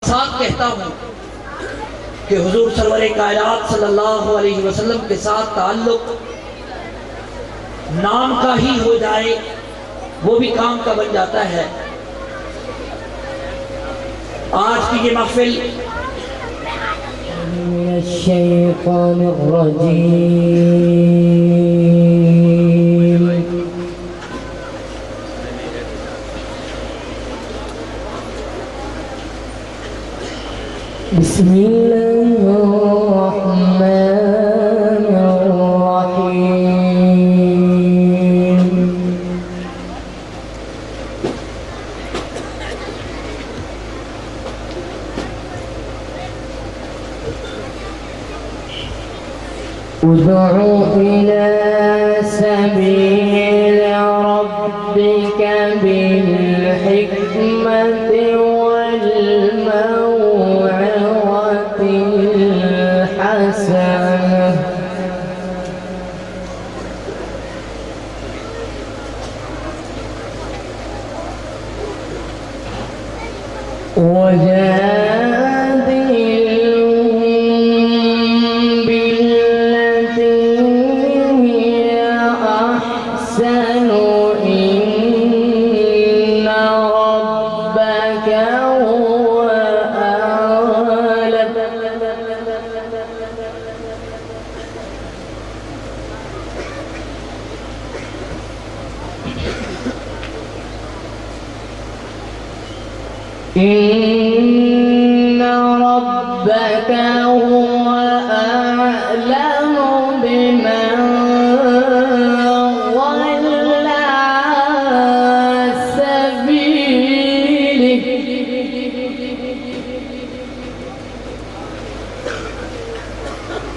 ساتھ کہتا ہوں کہ حضور سرور کائنات صلی اللہ علیہ وسلم کے ساتھ تعلق نام کا ہی ہو جائے وہ بھی کام کا بن جاتا ہے۔ آج کی یہ محفل من الشیطان الرجیم بسم اللہ الرحمن الرحیم ادع إلى سبيل ربك بالحكمة والموعظة الحسنة وجادلهم بالتي هي أحسن إن ربك هو أعلم إن ربك هو أعلم بمن ضل عن سبيله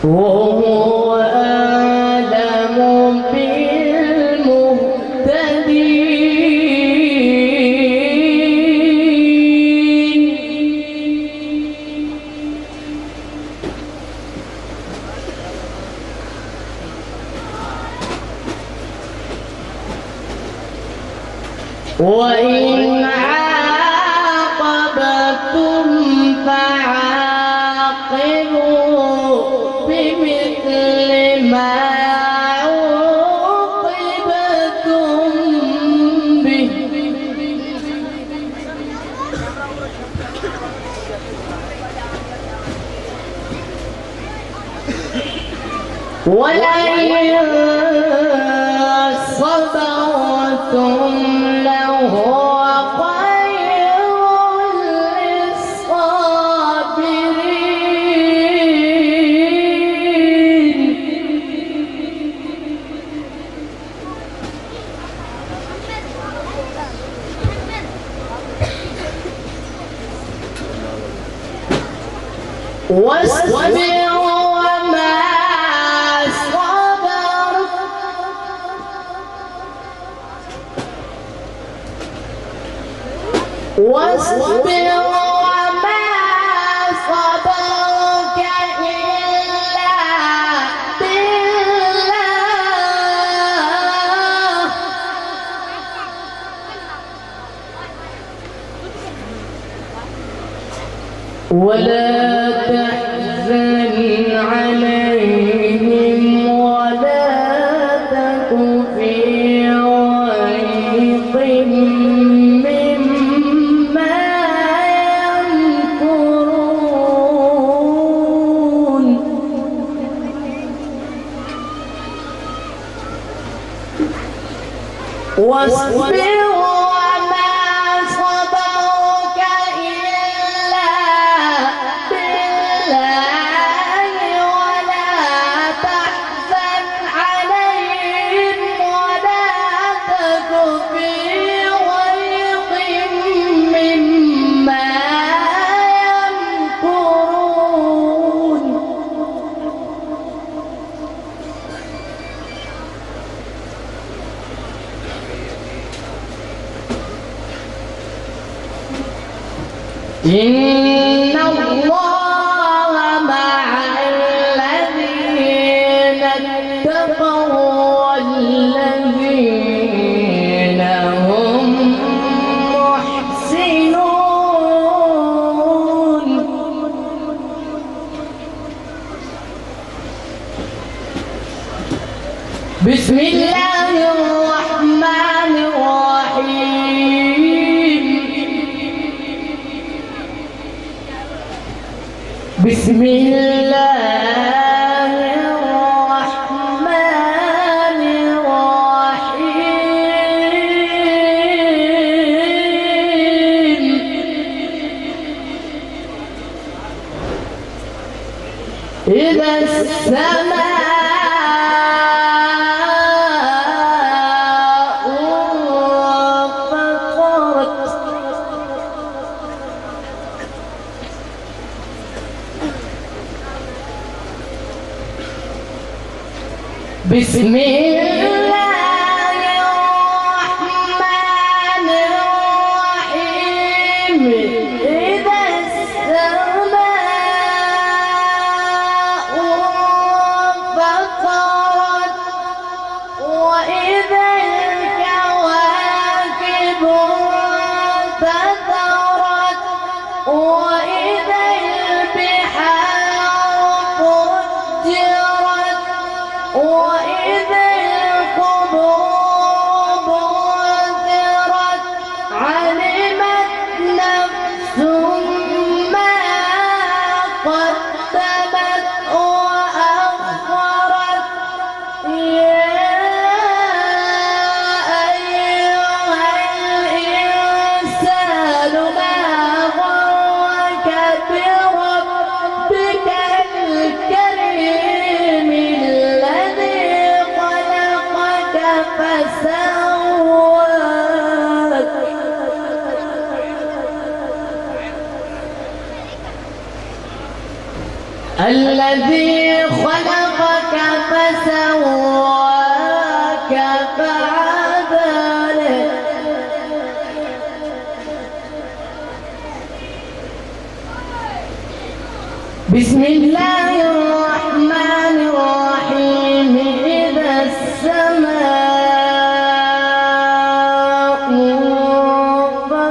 وهو أعلم بالمهتدين وإن عاقبتم فعاقبوا بمثل ما عوقبتم به ولئن صبرتم لهو خير للصابرين واصبر وما صبرك واصبر وما صبرك إلا بالله ولا تحزن عليهم ولا تك في ضيق مما يمكرون واصبر وما صبرك إلا بالله ولا تحزن عليهم ولا تك في ضيق مما يمكرون إن الله مع الذين اتقوا والذين هم محسنون بسم الله الرحمن الرحيم. بسم الله الرحمن الرحيم. إذا السماء بسم الله الرحمن الرحيم. إذا السماء انفطرت وإذا الكواكب انتثرت وإذا البحار فجرت وإذا القبور بعثرت علمت نفس ما قدمت وأخرت. يا أيها الإنسان ما غرك بربك الكريم الذي خلقك فسواك الذي خلقك فسواك فعدلك. بسم الله الرحمن الرحيم. إذا السماء انفطرت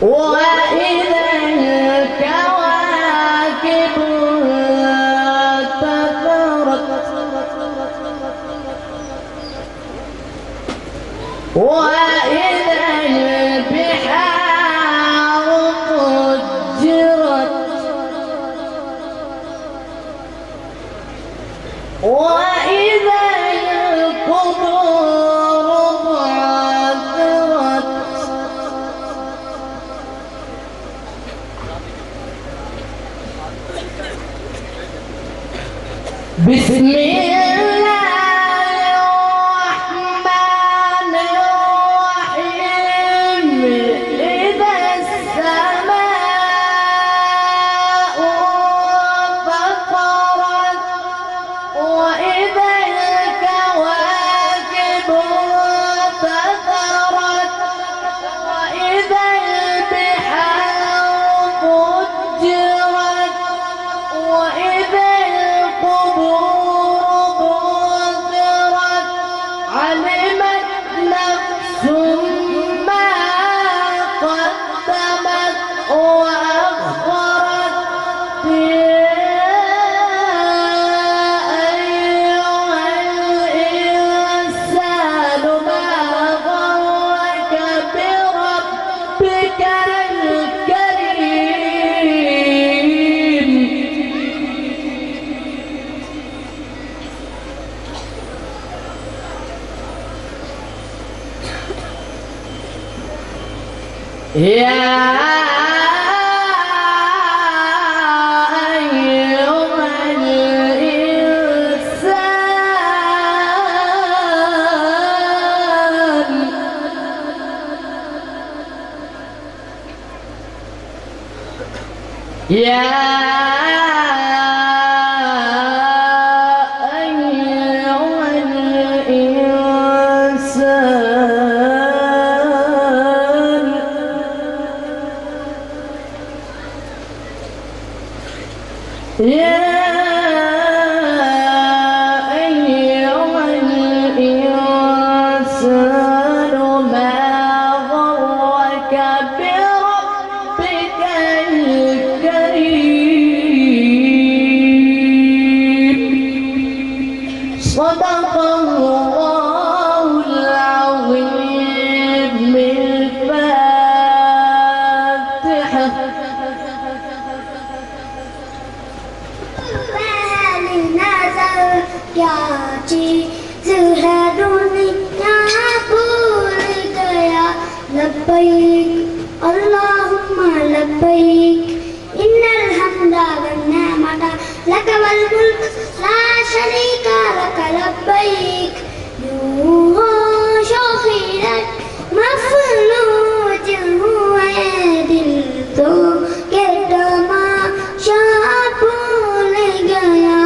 وإذا الكواكب انتثرت وإذا البحار فجرت وإذا القبور بعثرت بسم الله الرحمن الرحيم. إذا السماء انفطرت وإذا الكواكب انتثرت وإذا البحار فجرت وإذا القبور بعثرت علمت نفس ما قدمت وأخرت. يا أيها الإنسان ما غرك بربك الكريم. يا أيها الإنسان يا أيها الإنسان يا أيها الإنسان ما غرك بربك الكريم. لبيك اللهم لبيك إن الحمد والنعمة لك والملك لا شريك لك لبيك شخيرت مفلوج هو دل تو کہ تماشا بھول گیا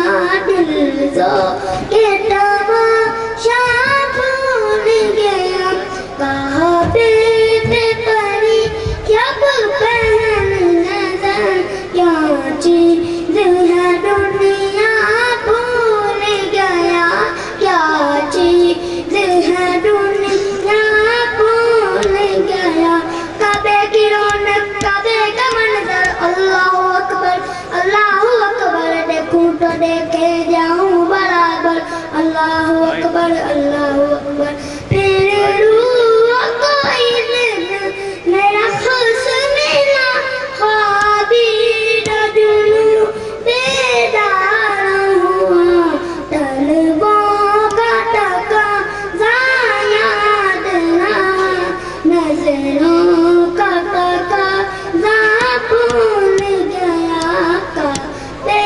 دل تو کہ تماشا بھول گیا کہاں پہ پری جب پہن نظر کیا چیز ہے دنیا بھول گیا کیا چیز ہے دنیا بھول گیا کعبے کی رونق کعبے کا منظر اللہ اکبر دیکھوں تو دیکھے جاؤں برابر اللہ اکبر پھر روح کوئی دن میرا خوش ملا خوابی جنوں بیدار ہوا طلبوں کا تقاضا یاد رہا نظروں کا تقاضا بھول گیا کعبے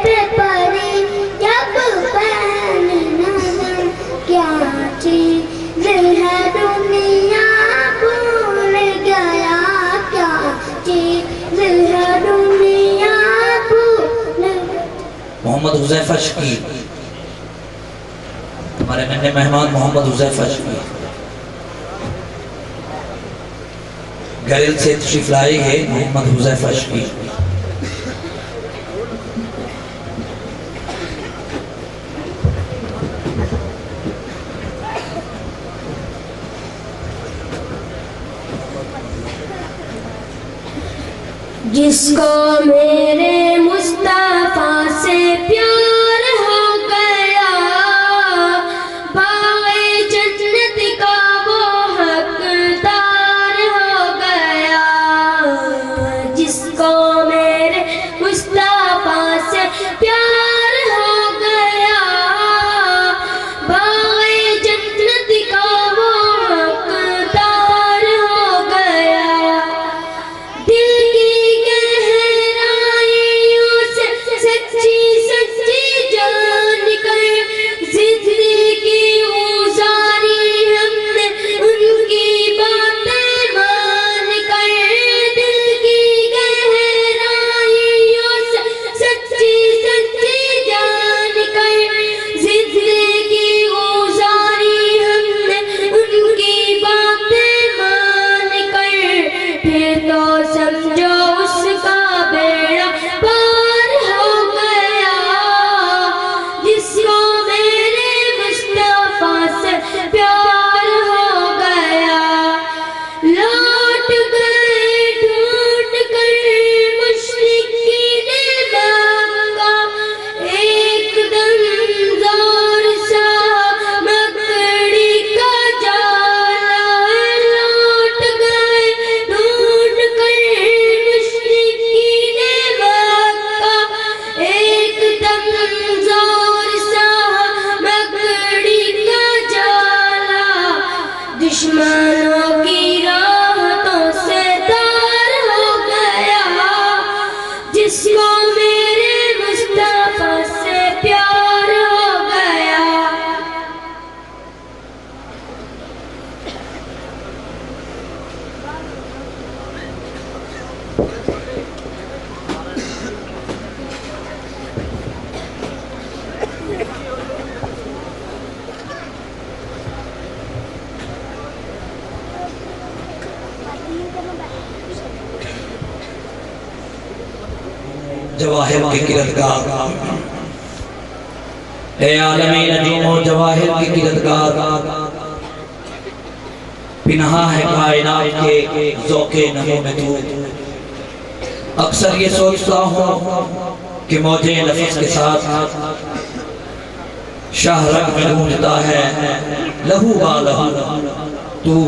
پہ پری جب پہن نظر کیا چیز ہے دنیا بھول گیا کیا چیز ہے دنیا بھول گیا محمد حذیفہ شکی ہمارے ننھے مہمان محمد حذیفہ شکی گریل سے تشریف لائے گے محمد حذیفہ شکی جس کو میرے مصطفیٰ سے پیار ہو گیا باغ جنت کا وہ حقدار ہو گیا جس کو میرے مصطفیٰ سے پیار ہو گیا باغ جنت کا وہ حقدار ہو گیا دل کی گہرائیوں سے سچی سچی جان کر زندگی گزاری ہم نے ان کی باتیں مان کر دل کی گہرائیوں سے سچی سچی جان کر زندگی گزاری ہم نے ان کی باتیں مان کر پھر تو سمجھو اس کا بیڑا پار ہو گیا جس کو میرے مصطفیٰ سے پیار ہو گیا لوٹ گئے ڈھونڈ کر مشرقین مکہ ایک دم زور سا مکڑی کا جالا لوٹ گئے ڈھونڈ کر مشرقین مکہ ایک دم زور سا مکڑی کا جالا دشمنوں کی راحتوں سے دار ہو گیا جس کو میرے مصطفیٰ سے پیار ہو گیا جواہر کے کردگار اے عالمی نجوم و جواہر کی کردگار پنہا ہے کائنات کے ذوق نمو میں تو اکثر یہ سوچتا ہوں کہ موجے لفظ کے ساتھ شاہ رگ میں گونجتا ہے لہو با لہو تو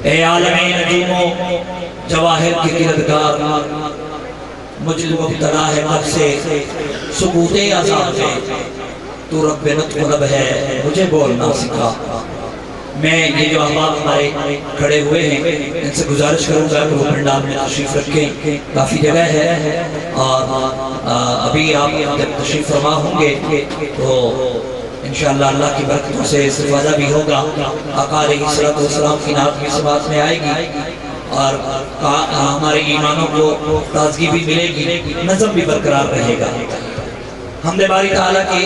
اے عالمی نجوم و جواہر کی کردگار مجھے مبتلا ہے مر سے سکوت عذاب میں تو رب نطق لب ہے مجھے بولنا سکھا میں یہ جو احباب ہمارے کھڑے ہوئے ہیں ان سے گزارش کروں گا کہ وہ پنڈال میں تشریف رکھیں، کافی جگہ ہے، اور ابھی آپ جب تشریف فرما ہوں گے تو انشاءاللہ اللہ کی برکتوں سے استفادہ بھی ہوگا، آقا علیہ السلام کی نعت کی سماعت میں آئے گی اور ہمارے ایمانوں کو تازگی بھی ملے گی، نظم بھی برقرار رہے گا۔ حمد باری تعالیٰ کی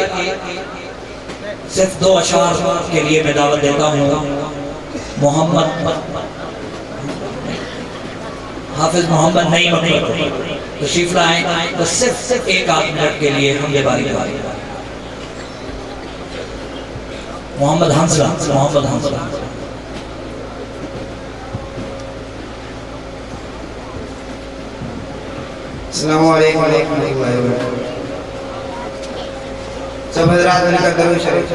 صرف 2 اشعار کے لیے میں دعوت دیتا ہوں۔ محمد حافظ محمد نئی مکتب تشریف لائیں، تو صرف 1 منٹ کے لیے حمد باری تعالیٰ۔ محمد حنصلہ، محمد حنصلہ۔ السلام علیکم ورحمۃ اللہ وبرکاتہ۔ سب حضرات مل کر درود شریف۔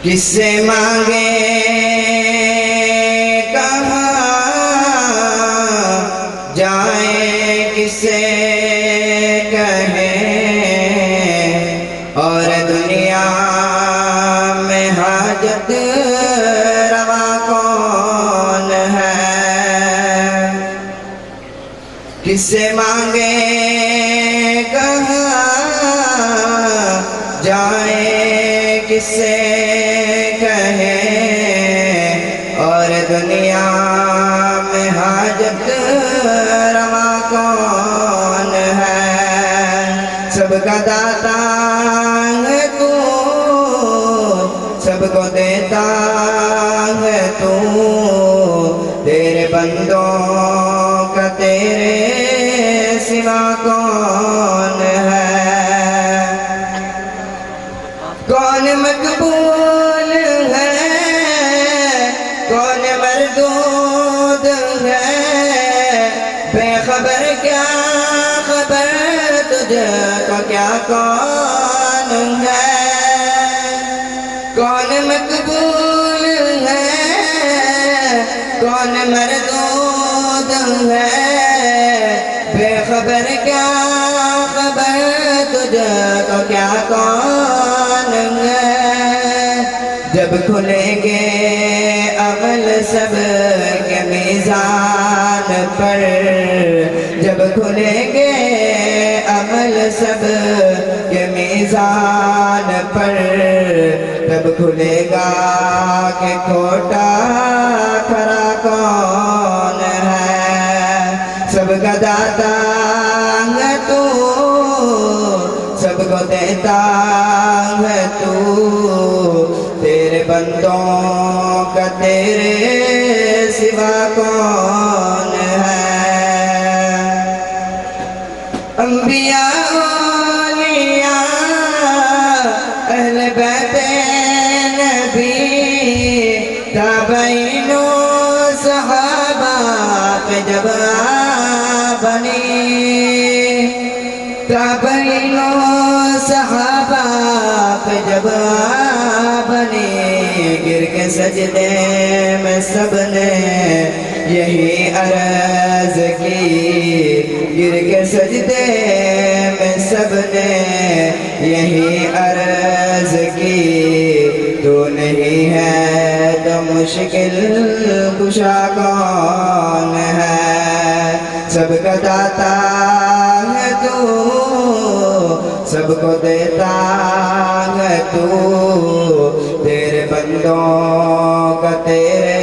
کس سے مانگے کہاں جائیں، کس سے کہیں، اور دنیا میں حاجت روا کون ہے؟ کس سے مانگے کہاں جائیں، کس سے کہیں، اور دنیا میں حاجت روا کون ہے؟ سب کا داتا ہے تو، سب کو دیتا ہے تو، تیرے بندوں کا تیرے سوا کون ہے؟ کون مقبول ہے، کون مردود ہے، بے خبر کیا خبر تجھے کو کیا کون ہے؟ کون مقبول ہے، کون مردود ہے، بے خبر کیا خبر تجھے کو کیا کون ہے؟ جب کھلیں گے عمل سب کے میزان پر، جب کھلیں گے عمل سب کے میزان پر، تب کھلے گا کہ کھوٹا کھرا کون ہے؟ سب کا داتا ہے تو، سب کو دیتا ہے تو، تیرے بندوں کا تیرے سوا کون ہے؟ انبیاء اولیاء اہل بیت نبی، تابعین و صحابہ پہ جب بنی، تابعین و صحابہ پہ جب بنی، گر کے سجدے میں سب نے یہی عرض کی، گر کے سجدے میں سب نے یہی عرض کی، تو نہیں ہے تو مشکل کشا کون ہے؟ سب کا داتا ہے تو، سب کو دیتا ہے تو، تیرے بندوں کا تیرے